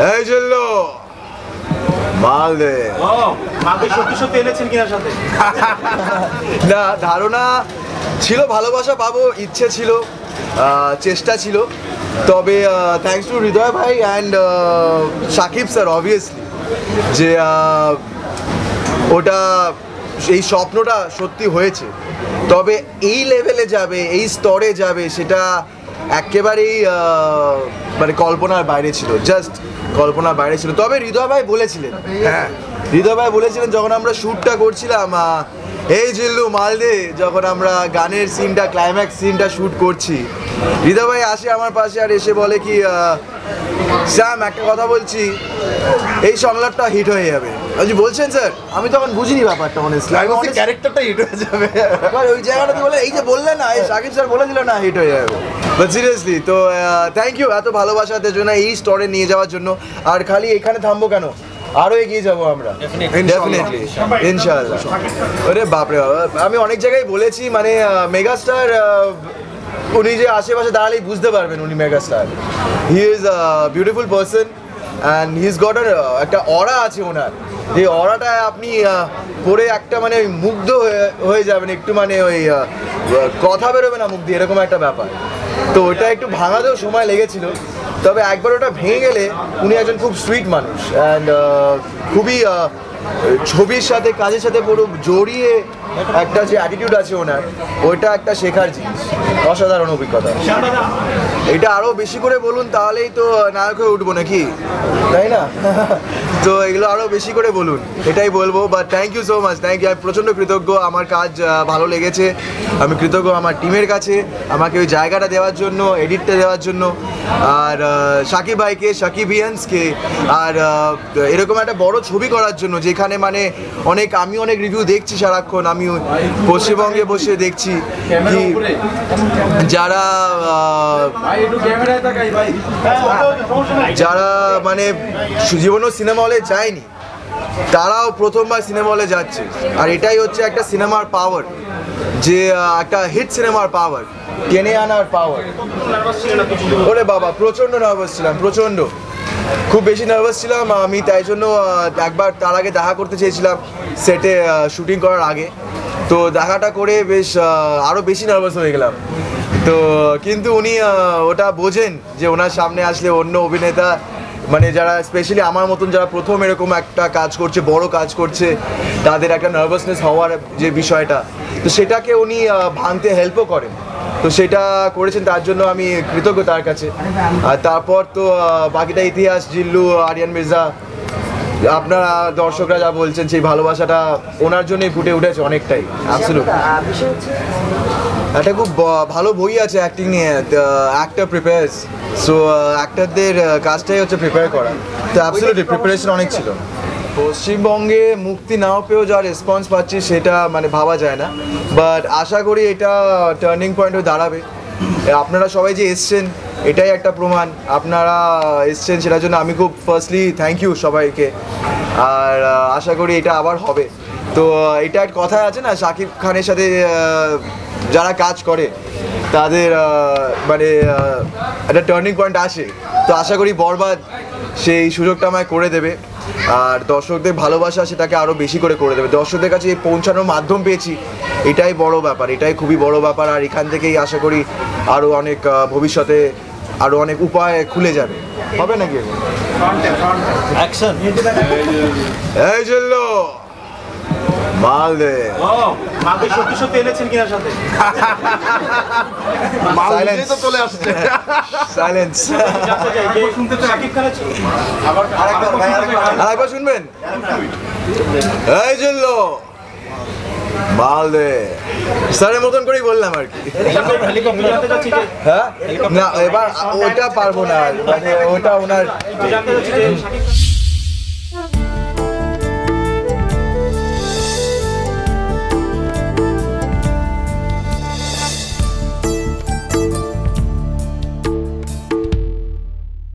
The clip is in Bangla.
এই জল্লো মাল দে। মাকে সত্যি সত্যি এনেছেন কিনা সাথে? না, ধারণা ছিল ভালোবাসা পাবো, ইচ্ছে ছিল, চেষ্টা ছিল, তবে থ্যাঙ্কস টু হৃদয় ভাই অ্যান্ড সাকিব স্যার অবভিয়াসলি যে ওটা এই স্বপ্নটা সত্যি হয়েছে। তবে এই লেভেলে যাবে, এই স্তরে যাবে, সেটা একেবারেই মানে কল্পনার বাইরে ছিল, জাস্ট কল্পনার বাইরে ছিল। তবে হৃদয় ভাই বলেছিলেন, হ্যাঁ হৃদয় ভাই বলেছিলেন যখন আমরা শ্যুটটা করছিলাম, এই জিল্লু মালদে, যখন আমরা গানের সিনটা, ক্লাইম্যাক্স সিনটা শ্যুট করছি, হৃদয় ভাই আসে আমার পাশে আর এসে বলে কি, শ্যাম একটা কথা বলছি, এই সংলাপটা হিট হয়ে যাবে। আপনি বলছেন স্যার? আমি তখন বুঝিনি ব্যাপারটা, অনেস্টলি ক্যারেক্টারটা হিট হয়ে যাবে। ওই জায়গাটাতে বলে এই যে বললেন না, এই সাকিব স্যার বলে দিল না হিট হয়ে যাবে। বাট সিরিয়াসলি তো থ্যাংক ইউ এত ভালোবাসাদের জন্য, এই স্তরে নিয়ে যাওয়ার জন্য। আর খালি এখানে থামবো কেন, আরও এগিয়ে যাবো আমরা ডেফিনেটলি ইনশাআল্লাহ। আরে বাপরে বাবা, আমি অনেক জায়গায় বলেছি মানে মেগাস্টার উনি যে আশেপাশে দাঁড়ালেই বুঝতে পারবেন উনি megastar. He is a beautiful person and he is goat একটা অরা আছে ওনার, যে অরাটা আপনি পরে একটা মানে মুগ্ধ হয়ে যাবেন, একটু মানে ওই কথা বেরোবে না মুখ দিয়ে, এরকম একটা ব্যাপার। তো ওটা একটু ভাঙাতেও সময় লেগেছিল, তবে একবার ওটা ভেঙে গেলে উনি একজন খুব সুইট মানুষ অ্যান্ড খুবই ছবির সাথে কাজের সাথে পুরো জড়িয়ে একটা যে অ্যাটিটিউড আছে ওনার, ওইটা একটা শেখার জিনিস, অসাধারণ অভিজ্ঞতা। এটা আরও বেশি করে বলুন, তাহলেই তো নায়ক হয়ে উঠবো নাকি, তাই না? তো এগুলো আরও বেশি করে বলুন, এটাই বলবো। But thank you so much, thank you. আমি প্রচণ্ড কৃতজ্ঞ, আমার কাজ ভালো লেগেছে, আমি কৃতজ্ঞ আমার টিমের কাছে আমাকে ওই জায়গাটা দেওয়ার জন্য, এডিটটা দেওয়ার জন্য, আর সাকিব ভাইকে, সাকিবিয়ান্সকে, আর এরকম একটা বড় ছবি করার জন্য, যেখানে মানে আমি অনেক রিভিউ দেখছি সারাক্ষণ, আমি পশ্চিমবঙ্গে বসে দেখছি কি যারা মানে জীবনেও সিনেমা হলে যায়নি, তারাও প্রথমবার সিনেমা হলে যাচ্ছে। আর এটাই হচ্ছে একটা সিনেমার পাওয়ার, যে একটা হিট সিনেমার পাওয়ার, টেনে আনার পাওয়ার। ওরে বাবা, প্রচণ্ড নার্ভাস ছিলাম, প্রচণ্ড, খুব বেশি নার্ভাস ছিলাম আমি। তাই জন্য একবার তার আগে দেখা করতে চেয়েছিলাম সেটে শুটিং করার আগে, তো দেখাটা করে বেশ আরও বেশি নার্ভাস হয়ে গেলাম। তো কিন্তু উনি ওটা বোঝেন যে ওনার সামনে আসলে অন্য অভিনেতা, মানে যারা স্পেশালি আমার মতন যারা প্রথম এরকম একটা কাজ করছে, বড় কাজ করছে, তাদের একটা নার্ভাসনেস হওয়ার যে বিষয়টা, তো সেটাকে উনি ভাঙতে হেল্পও করেন। তো সেটা করেছেন, তার জন্য আমি কৃতজ্ঞ তার কাছে। আর তারপর তো বাকিটা ইতিহাস, জিল্লু, আরিয়ান মির্জা, আপনারা দর্শকরা যা বলছেন, সেই ভালোবাসাটা ওনার জন্যই ফুটে উঠেছে অনেকটাই। অ্যাবসলিউট। একটা খুব ভালো বই আছে অ্যাক্টিং নিয়ে, অ্যাক্টর প্রিপেয়ার্স। সো অ্যাক্টরদের কাজটাই হচ্ছে প্রিপেয়ার করা। তো অ্যাবসলিউটলি প্রিপারেশন অনেক ছিল। পশ্চিমবঙ্গে মুক্তি নাও পেয়েও যা রেসপন্স পাচ্ছি সেটা মানে ভাবা যায় না, বাট আশা করি এটা টার্নিং পয়েন্ট হয়ে দাঁড়াবে। আপনারা সবাই যে এসছেন, এটাই একটা প্রমাণ আপনারা এসছেন, সেটার জন্য আমি খুব ফার্স্টলি থ্যাংক ইউ সবাইকে। আর আশা করি এটা আবার হবে। তো এটা একটা কথা আছে না, শাকিব খানের সাথে যারা কাজ করে তাদের মানে একটা টার্নিং পয়েন্ট আসে। তো আশা করি বরবাদ সেই সুযোগটা আমায় করে দেবে, আর দর্শকদের ভালোবাসা সেটাকে আরও বেশি করে দেবে। দর্শকদের কাছে পৌঁছানোর মাধ্যম পেয়েছি, এটাই বড় ব্যাপার, এটাই খুবই বড় ব্যাপার। আর এখান থেকেই আশা করি আরও অনেক ভবিষ্যতে আরও অনেক উপায় খুলে যাবে। হবে নাকি? এই জন্য মাল দে। মাকে সত্যি সত্যি এনেছেন কিনা সাথে? সাইলেন্স তো চলে আসছে। সাইলেন্স। সাকিব খানের আরেকবার শুনবেন? এই জন্য মাল দে। স্যারের মতন করেই বললাম আর কি। হ্যাঁ, না এবার ওটা পারবো না, মানে ওটা ওনার